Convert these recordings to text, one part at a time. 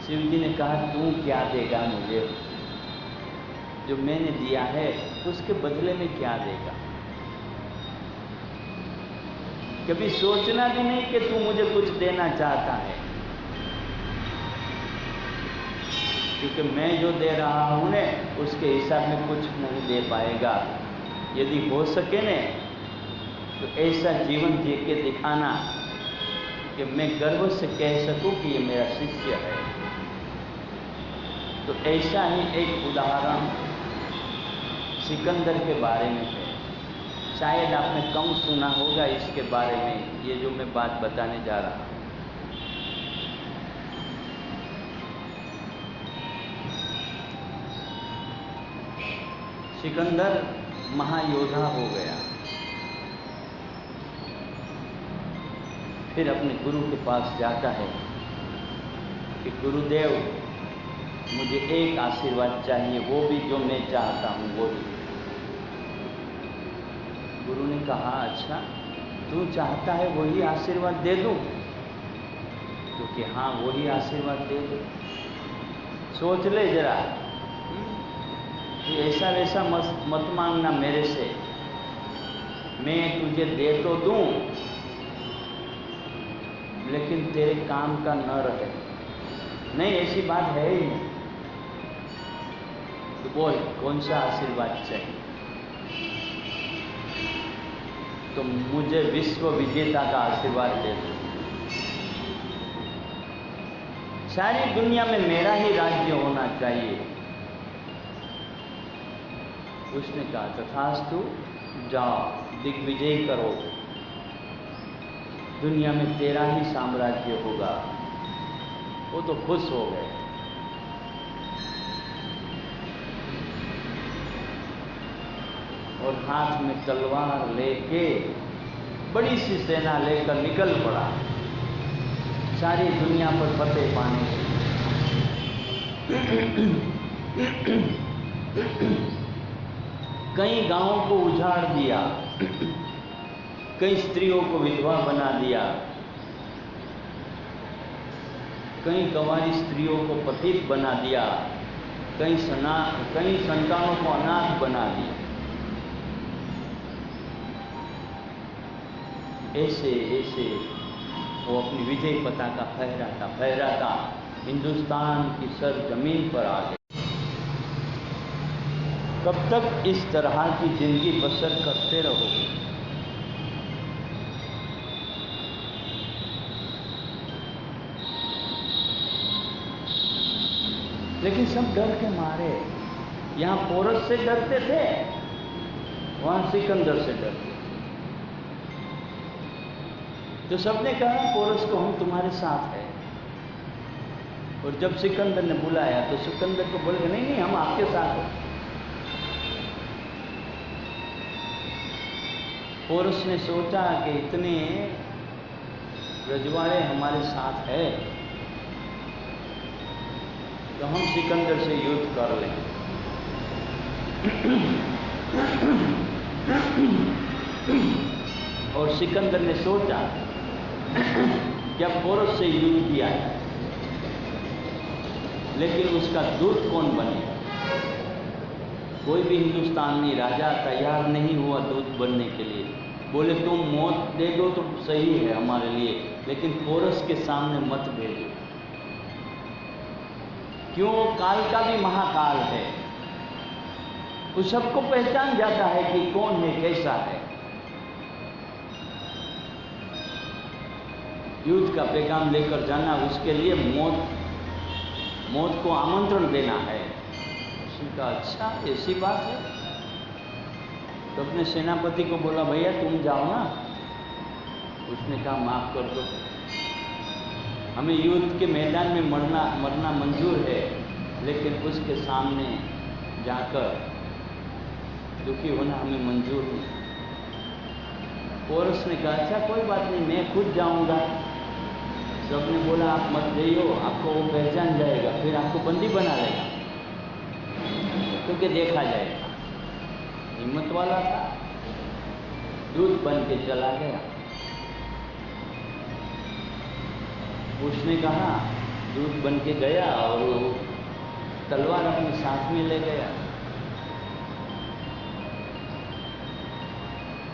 शिव जी ने कहा तू क्या देगा मुझे, जो मैंने दिया है उसके बदले में क्या देगा। कभी सोचना भी नहीं कि तू मुझे कुछ देना चाहता है, क्योंकि मैं जो दे रहा हूं ने उसके हिसाब में कुछ नहीं दे पाएगा। यदि हो सके ने तो ऐसा जीवन जी के दिखाना कि मैं गर्व से कह सकूं कि ये मेरा शिष्य है। तो ऐसा ही एक उदाहरण सिकंदर के बारे में है। शायद आपने कम सुना होगा इसके बारे में, ये जो मैं बात बताने जा रहा हूं। सिकंदर महायोद्धा हो गया, फिर अपने गुरु के पास जाता है कि गुरुदेव मुझे एक आशीर्वाद चाहिए, वो भी जो मैं चाहता हूँ वो भी। गुरु ने कहा अच्छा तू चाहता है वही आशीर्वाद दे दूँ? तो कि हाँ वही आशीर्वाद दे दो। सोच ले जरा, ऐसा वैसा मत मांगना मेरे से, मैं तुझे दे तो दूं लेकिन तेरे काम का न रहे। नहीं ऐसी बात है ही नहीं। तो बोल कौन सा आशीर्वाद चाहिए? तो मुझे विश्व विजेता का आशीर्वाद दे दो, सारी दुनिया में मेरा ही राज्य होना चाहिए। उसने कहा तथास्तु, जाओ दिग्विजय करो, दुनिया में तेरा ही साम्राज्य होगा। वो तो खुश हो गए। और हाथ में तलवार लेके बड़ी सी सेना लेकर निकल पड़ा सारी दुनिया पर फतेह पाने के लिए। कई गांवों को उजाड़ दिया, कई स्त्रियों को विधवा बना दिया, कई कंवारी स्त्रियों को पतित बना दिया, कई संतानों को अनाथ बना दिया। ऐसे ऐसे वो अपनी विजय पताका फहराता हिंदुस्तान की सरजमीन पर आ गए। कब तक इस तरह की जिंदगी बसर करते रहोगे? लेकिन सब डर के मारे, यहां पोरस से डरते थे, वहां सिकंदर से डरते थे। तो सबने कहा पोरस को हम तुम्हारे साथ हैं। और जब सिकंदर ने बुलाया तो सिकंदर को बोले नहीं नहीं हम आपके साथ हैं। पोरस ने सोचा कि इतने रजवाड़े हमारे साथ है तो हम सिकंदर से युद्ध कर लें। और सिकंदर ने सोचा कि अब पोरस से युद्ध किया है, लेकिन उसका दूत कौन बनेगा? कोई भी हिंदुस्तानी राजा तैयार नहीं हुआ दूत बनने के लिए। बोले तुम मौत दे दो तो सही है हमारे लिए, लेकिन पोरस के सामने मत भेजो। क्यों? वो काल का भी महाकाल है, वो सबको पहचान जाता है कि कौन है कैसा है। युद्ध का पैगाम लेकर जाना, उसके लिए मौत को आमंत्रण देना है। उसने कहा अच्छा ऐसी बात है। तो अपने सेनापति को बोला भैया तुम जाओ ना। उसने कहा माफ कर दो, हमें युद्ध के मैदान में मरना मंजूर है, लेकिन उसके सामने जाकर दुखी होना हमें मंजूर नहीं। पोरस ने कहा अच्छा कोई बात नहीं मैं खुद जाऊंगा। सबने बोला आप मत जाइयो, आपको वो पहचान जाएगा, फिर आपको बंदी बना लेगा, क्योंकि देखा जाएगा। हिम्मत वाला था, दूत बन के चला गया। उसने कहा दूत बन के गया और वो तलवार अपने साथ में ले गया।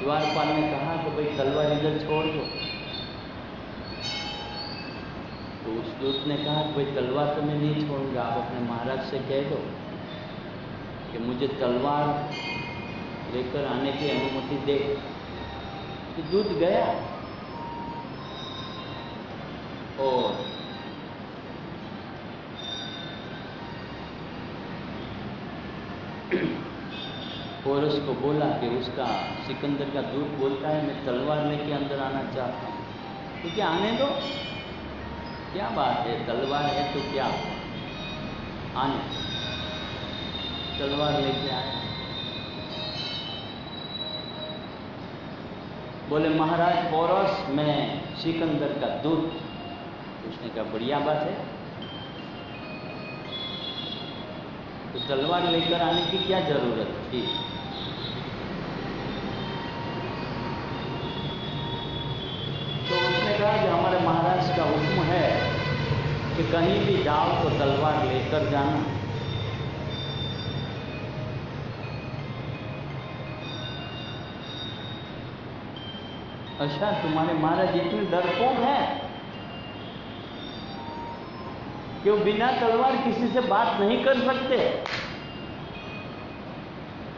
द्वारपाल ने कहा कि भाई तलवार इधर छोड़ दो। तो उस दूत ने कहा कि भाई तलवार तो मैं नहीं छोड़ूंगा, आप अपने महाराज से कह दो कि मुझे तलवार लेकर आने की अनुमति दे। तो दूत गया और पोरस को बोला कि उसका सिकंदर का दूत बोलता है मैं तलवार लेके अंदर आना चाहता हूँ, तो क्या आने दो, क्या बात है, तलवार है तो क्या, आने। तलवार लेके आए। बोले महाराज पोरस मैं सिकंदर का दूत। उसने कहा बढ़िया बात है, तो तलवार लेकर आने की क्या जरूरत थी। तो उसने कहा कि हमारे महाराज का हुक्म है कि कहीं भी जाओ तो तलवार लेकर जाना। अच्छा तुम्हारे महाराज इतने डरपोक हैं कि वो बिना तलवार किसी से बात नहीं कर सकते।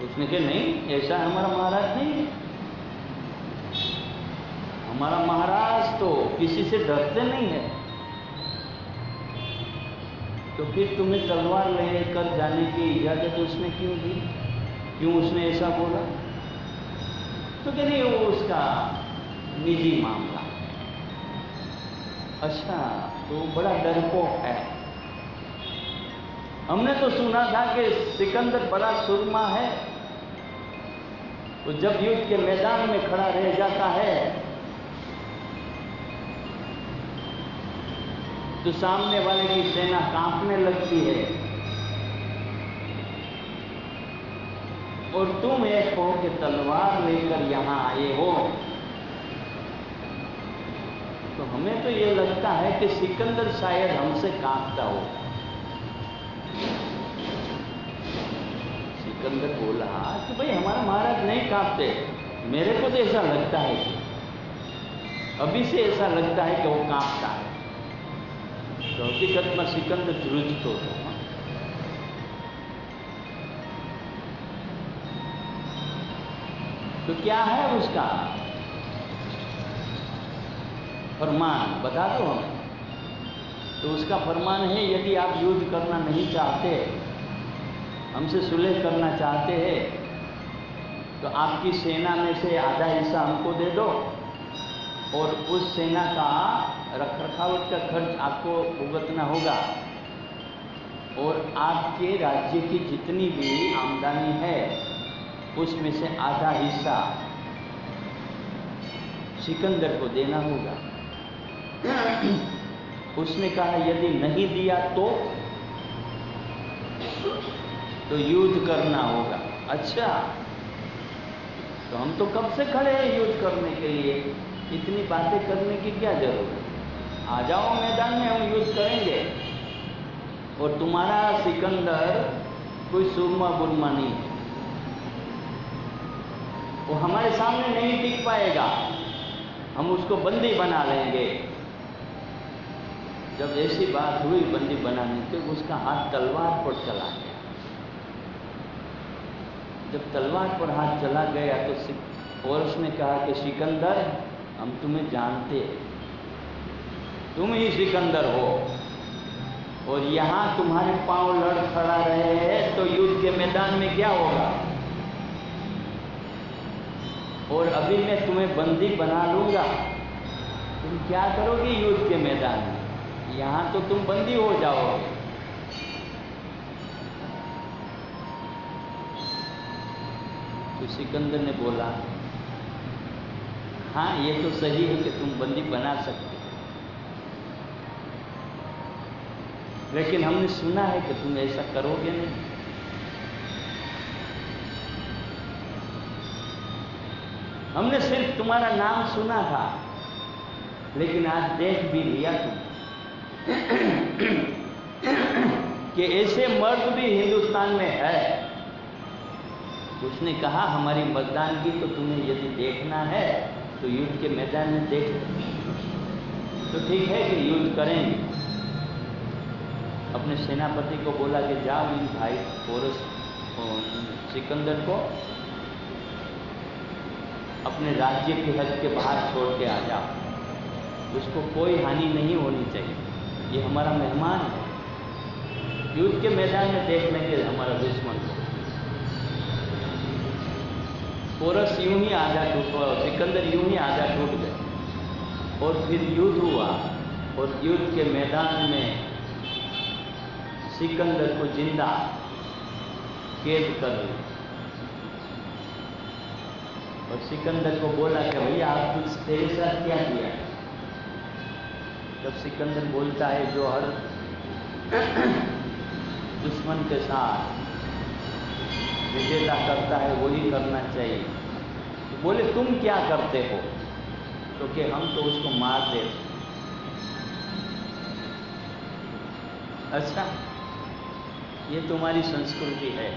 उसने कहा नहीं, ऐसा हमारा महाराज नहीं है, हमारा महाराज तो किसी से डरते नहीं है। तो फिर तुम्हें तलवार लेकर जाने की इजाजत उसने क्यों दी, क्यों उसने ऐसा बोला। तो कह नहीं वो उसका निजी मामला। अच्छा तो बड़ा डरपोक है। हमने तो सुना था कि सिकंदर बड़ा सुरमा है, वो जब युद्ध के मैदान में खड़ा रह जाता है तो सामने वाले की सेना कांपने लगती है। और तुम एक हो कि तलवार लेकर यहां आए हो, तो हमें तो ये लगता है कि सिकंदर शायद हमसे कांपता हो। सिकंदर बोला कि भाई हमारा महाराज नहीं कांपते, मेरे को तो ऐसा लगता है कि अभी से ऐसा लगता है कि वो कांपता है। तो हकीकत में सिकंदर ध्रुज तो क्या है उसका फरमान, बता दो हमें। तो उसका फरमान है यदि आप युद्ध करना नहीं चाहते, हमसे सुलह करना चाहते हैं, तो आपकी सेना में से आधा हिस्सा हमको दे दो और उस सेना का रखरखाव का खर्च आपको भुगतना होगा, और आपके राज्य की जितनी भी आमदनी है उसमें से आधा हिस्सा सिकंदर को देना होगा। उसने कहा यदि नहीं दिया तो युद्ध करना होगा। अच्छा तो हम तो कब से खड़े हैं युद्ध करने के लिए, इतनी बातें करने की क्या जरूरत, आ जाओ मैदान में, हम युद्ध करेंगे। और तुम्हारा सिकंदर कोई सुरमा बुरमा नहीं है, वो हमारे सामने नहीं टिक पाएगा, हम उसको बंदी बना लेंगे। जब ऐसी बात हुई बंदी बनाने की, उसका हाथ तलवार पर चला गया। जब तलवार पर हाथ चला गया तो उसने कहा कि सिकंदर हम तुम्हें जानते हैं, तुम ही सिकंदर हो, और यहाँ तुम्हारे पांव लड़ खड़ा रहे हैं तो युद्ध के मैदान में क्या होगा। और अभी मैं तुम्हें बंदी बना लूंगा, तुम क्या करोगे युद्ध के मैदान में, यहाँ तो तुम बंदी हो जाओगे। तो सिकंदर ने बोला हाँ ये तो सही है कि तुम बंदी बना सकते, लेकिन हमने सुना है कि तुम ऐसा करोगे नहीं। हमने सिर्फ तुम्हारा नाम सुना था, लेकिन आज देख भी लिया तुम। कि ऐसे मर्द भी हिंदुस्तान में है। उसने कहा हमारी मतदान की तो तुम्हें यदि देखना है तो युद्ध के मैदान में देख लो। तो ठीक है कि युद्ध करेंगे। अपने सेनापति को बोला कि जाओ इन भाई पोरस सिकंदर को अपने राज्य की हद के बाहर छोड़ के आ जाओ, उसको कोई हानि नहीं होनी चाहिए, ये हमारा मेहमान है। युद्ध के मैदान में देख लेंगे हमारा दुश्मन को। पोरस यूं ही आधा सिकंदर यूं ही आधा टूट गए और फिर युद्ध हुआ और युद्ध के मैदान में सिकंदर को जिंदा कैद कर लिया। और सिकंदर को बोला कि भैया आप कुछ तेरे साथ क्या किया। तब सिकंदर बोलता है जो हर दुश्मन के साथ विजेता करता है वही करना चाहिए। तो बोले तुम क्या करते हो? तो कि हम तो उसको मार देते। अच्छा, ये तुम्हारी संस्कृति है,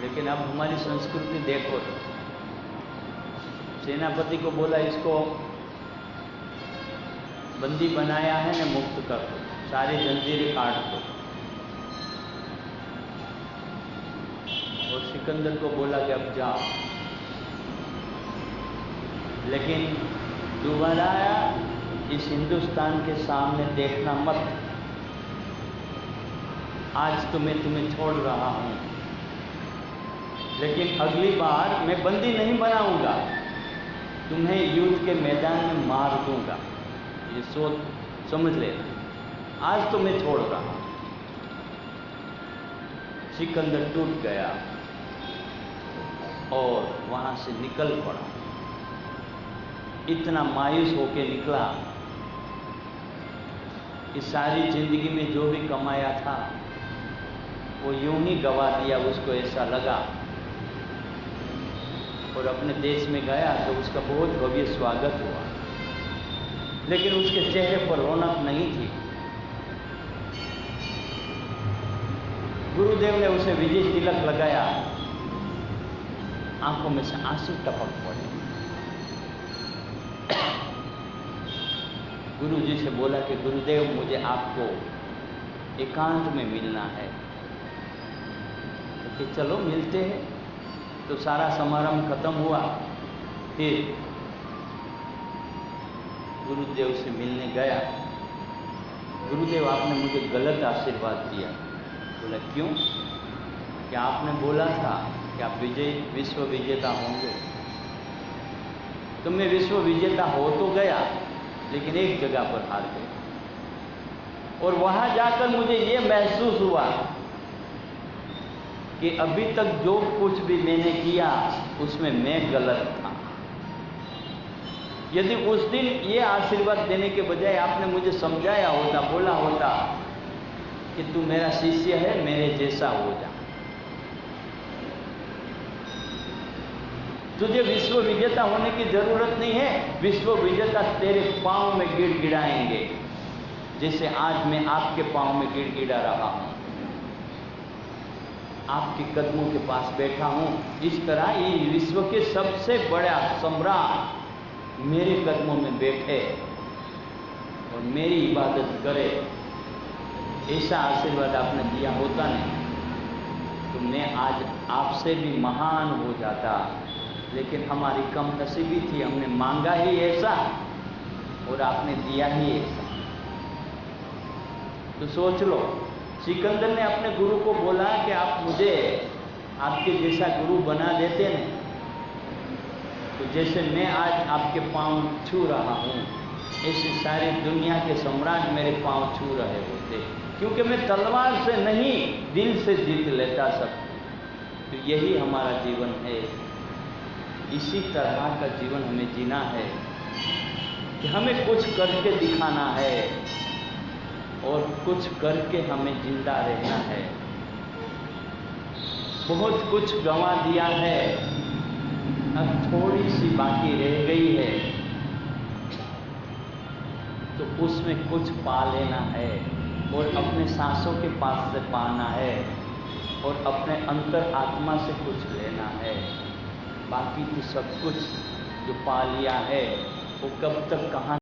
लेकिन अब हमारी संस्कृति देखो। सेनापति को बोला इसको बंदी बनाया है ना, मुक्त कर दो, सारी जंजीरें काट दो। और सिकंदर को बोला कि अब जाओ, लेकिन दोबारा इस हिंदुस्तान के सामने देखना मत। आज तो मैं तुम्हें छोड़ रहा हूं, लेकिन अगली बार मैं बंदी नहीं बनाऊंगा, तुम्हें युद्ध के मैदान में मार दूंगा। ये सोच समझ लेना। आज तो मैं छोड़ रहा हूं। सिकंदर टूट गया और वहां से निकल पड़ा। इतना मायूस होके निकला कि सारी जिंदगी में जो भी कमाया था वो यूं ही गवा दिया, उसको ऐसा लगा। और अपने देश में गया तो उसका बहुत भव्य स्वागत हुआ, लेकिन उसके चेहरे पर रौनक नहीं थी। गुरुदेव ने उसे विजय तिलक लगाया, आंखों में से आंसू टपक पड़े। गुरु जी से बोला कि गुरुदेव मुझे आपको एकांत में मिलना है। तो कि चलो मिलते हैं। तो सारा समारंभ खत्म हुआ। फिर गुरुदेव से मिलने गया। गुरुदेव आपने मुझे गलत आशीर्वाद दिया। बोला क्यों? क्या आपने बोला था कि आप विश्व विजेता होंगे। तो मैं विश्व विजेता हो तो गया, लेकिन एक जगह पर हार गया। और वहां जाकर मुझे ये महसूस हुआ कि अभी तक जो कुछ भी मैंने किया उसमें मैं गलत था। यदि उस दिन ये आशीर्वाद देने के बजाय आपने मुझे समझाया होता, बोला होता कि तू मेरा शिष्य है, मेरे जैसा हो जा, तुझे विश्व विजेता होने की जरूरत नहीं है, विश्व विजेता तेरे पांव में गिड़गिड़ाएंगे, जैसे आज मैं आपके पांव में गिड़गिड़ा रहा हूं, आपके कदमों के पास बैठा हूं। इस तरह ये विश्व के सबसे बड़ा सम्राट मेरे कदमों में बैठे और मेरी इबादत करे। ऐसा आशीर्वाद आपने दिया होता नहीं तो मैं आज आपसे भी महान हो जाता, लेकिन हमारी कम नसीबी थी, हमने मांगा ही ऐसा और आपने दिया ही ऐसा। तो सोच लो, सिकंदर ने अपने गुरु को बोला कि आप मुझे आपके जैसा गुरु बना देते न, तो जैसे मैं आज आपके पांव छू रहा हूं, ऐसे सारी दुनिया के सम्राट मेरे पांव छू रहे होते, क्योंकि मैं तलवार से नहीं दिल से जीत लेता सब। तो यही हमारा जीवन है। इसी तरह का जीवन हमें जीना है कि हमें कुछ करके दिखाना है और कुछ करके हमें जिंदा रहना है। बहुत कुछ गंवा दिया है, अब थोड़ी सी बाकी रह गई है, तो उसमें कुछ पा लेना है और अपने सांसों के पास से पाना है और अपने अंतर आत्मा से कुछ लेना है। बाकी तो सब कुछ जो पा लिया है वो कब तक कहाँ